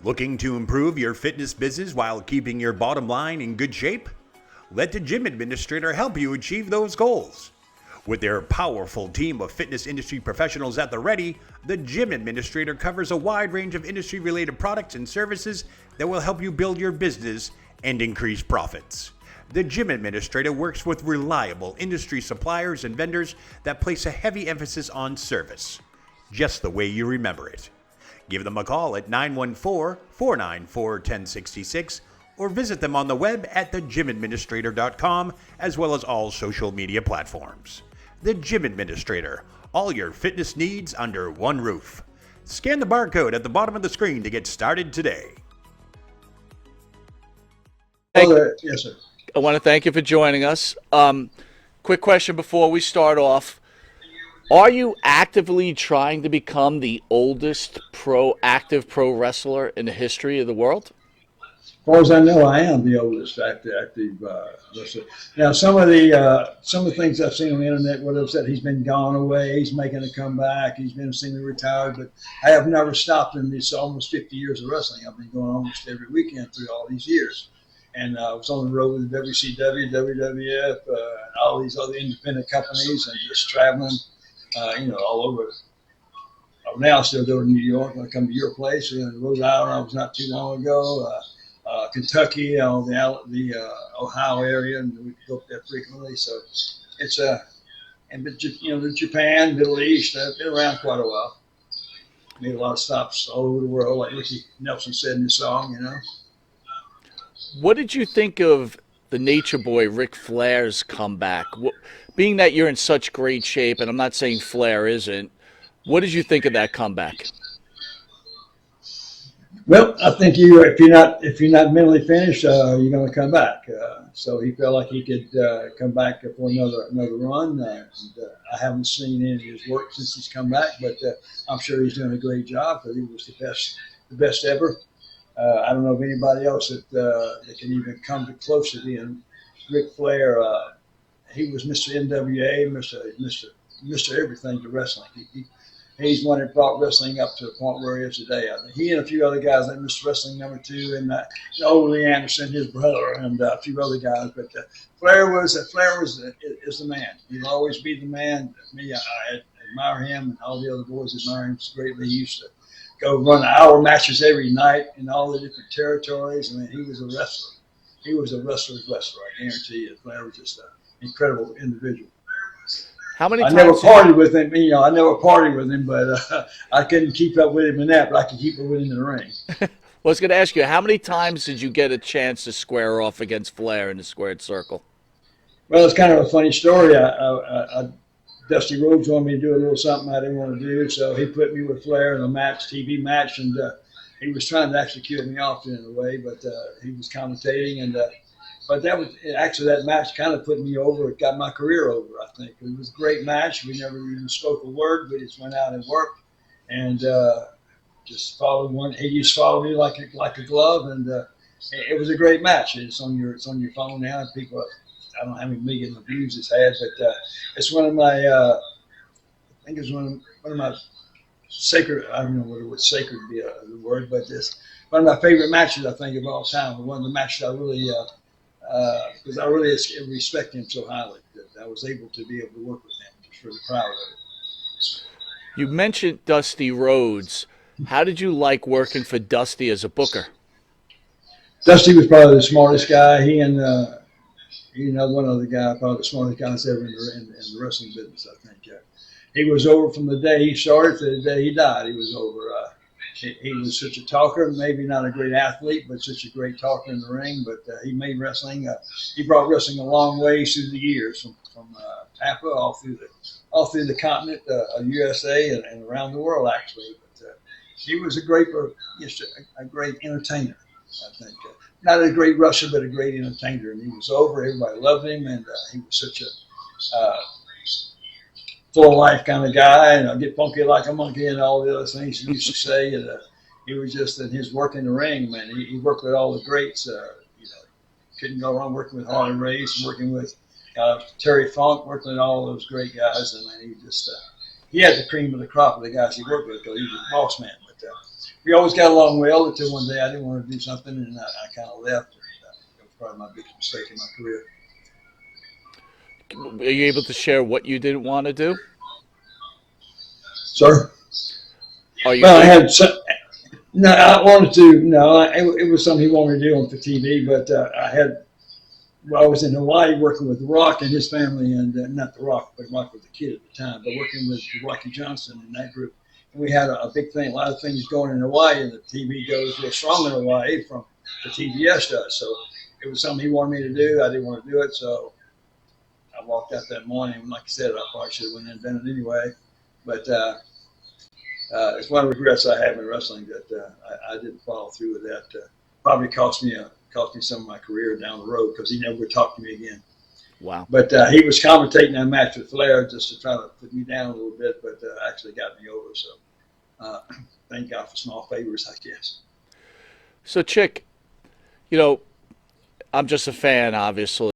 Looking to improve your fitness business while keeping your bottom line in good shape? Let the Gym Administrator help you achieve those goals. With their powerful team of fitness industry professionals at the ready, the Gym Administrator covers a wide range of industry-related products and services that will help you build your business and increase profits. The Gym Administrator works with reliable industry suppliers and vendors that place a heavy emphasis on service, just the way you remember it. Give them a call at 914-494-1066 or visit them on the web at thegymadministrator.com as well as all social media platforms. The Gym Administrator, all your fitness needs under one roof. Scan the barcode at the bottom of the screen to get started today. Yes, sir. I want to thank you for joining us. Quick question before we start off. Are you actively trying to become the oldest active pro wrestler in the history of the world? As far as I know, I am the oldest active wrestler. Now, some of the things I've seen on the internet, what I've said, he's been gone away, he's making a comeback, he's been semi-retired, but I have never stopped in these almost 50 years of wrestling. I've been going almost every weekend through all these years. And I was on the road with WCW, WWF, and all these other independent companies, and just traveling. All over. Now I still go to New York. I come to your place. Rhode Island, I was not too long ago. Kentucky, the Ohio area, and we go up there frequently. So it's the Japan, Middle East. I've been around quite a while. Made a lot of stops all over the world, like Ricky Nelson said in his song. What did you think of the Nature Boy Ric Flair's comeback? Being that you're in such great shape, and I'm not saying Flair isn't, what did you think of that comeback? Well, I think if you're not mentally finished, you're going to come back. So he felt like he could come back for another run. I haven't seen any of his work since he's come back, but I'm sure he's doing a great job because he was the best ever. I don't know of anybody else that can even come to close to being Ric Flair. He was Mr. NWA, Mr. Everything to wrestling. He's one that brought wrestling up to the point where he is today. I think he and a few other guys, like Mr. Wrestling #2, and Ole Anderson, his brother, and a few other guys. But Flair is the man. He'll always be the man. Me, I admire him, and all the other boys admire him greatly. He used to go run hour matches every night in all the different territories. I mean, he was a wrestler. He was a wrestler's wrestler. I guarantee you. Flair was just incredible individual. How many I times never partied with him. I never partied with him, but I couldn't keep up with him in that. But I could keep up with him in the ring. Well, I was going to ask you, how many times did you get a chance to square off against Flair in the squared circle? Well, it's kind of a funny story. Dusty Rhodes wanted me to do a little something I didn't want to do, so he put me with Flair in a TV match, and he was trying to actually kill me off in a way, but he was commentating, and but that match kind of put me over. It got my career over, I think. It was a great match. We never even spoke a word. We just went out and worked, and just followed one. He just followed me like a glove, and it was a great match. It's on your phone now, and people. I don't know how many million views it's had, but it's one of my. I think it's one of my sacred. I don't know whether sacred would be the word, but it's one of my favorite matches. I think of all time. One of the matches I really. Because I really respect him so highly that I was able to be able to work with him. I'm just really proud of it. You mentioned Dusty Rhodes. How did you like working for Dusty as a booker? Dusty was probably the smartest guy. He and one other guy, probably the smartest guys ever in the wrestling business, I think. He was over from the day he started to the day he died. He was over. He was such a talker, maybe not a great athlete, but such a great talker in the ring. But he made wrestling. He brought wrestling a long ways through the years, from Tampa all through the continent, USA, and around the world actually. But he was a great entertainer. I think not a great wrestler, but a great entertainer. And he was over. Everybody loved him, and he was such a full of life kind of guy, and get funky like a monkey and all the other things he used to say. And he was just in his work in the ring, man. He worked with all the greats. Couldn't go wrong working with Harley Race, working with Terry Funk, working with all those great guys. And man, he had the cream of the crop of the guys he worked with because he was a boss man. But we always got along well until one day I didn't want to do something, and I kind of left. That was probably my biggest mistake in my career. Are you able to share what you didn't want to do? Sir? Are you? Well, I had some, no, I wanted to. No, it was something he wanted to do on for TV, but I was in Hawaii working with The Rock and his family, and not The Rock, but Rock was the kid at the time, but working with Rocky Johnson and that group. And we had a big thing, a lot of things going in Hawaii, and the TV goes real strong in Hawaii from the TBS does. So it was something he wanted me to do. I didn't want to do it, so I walked out that morning. Like I said, I probably should have went in and done it anyway. But it's one of the regrets I have in wrestling that I didn't follow through with that. Probably cost me some of my career down the road because he never would talk to me again. Wow. But he was commentating that match with Flair just to try to put me down a little bit, but actually got me over. So thank God for small favors, I guess. So, Chic, I'm just a fan, obviously.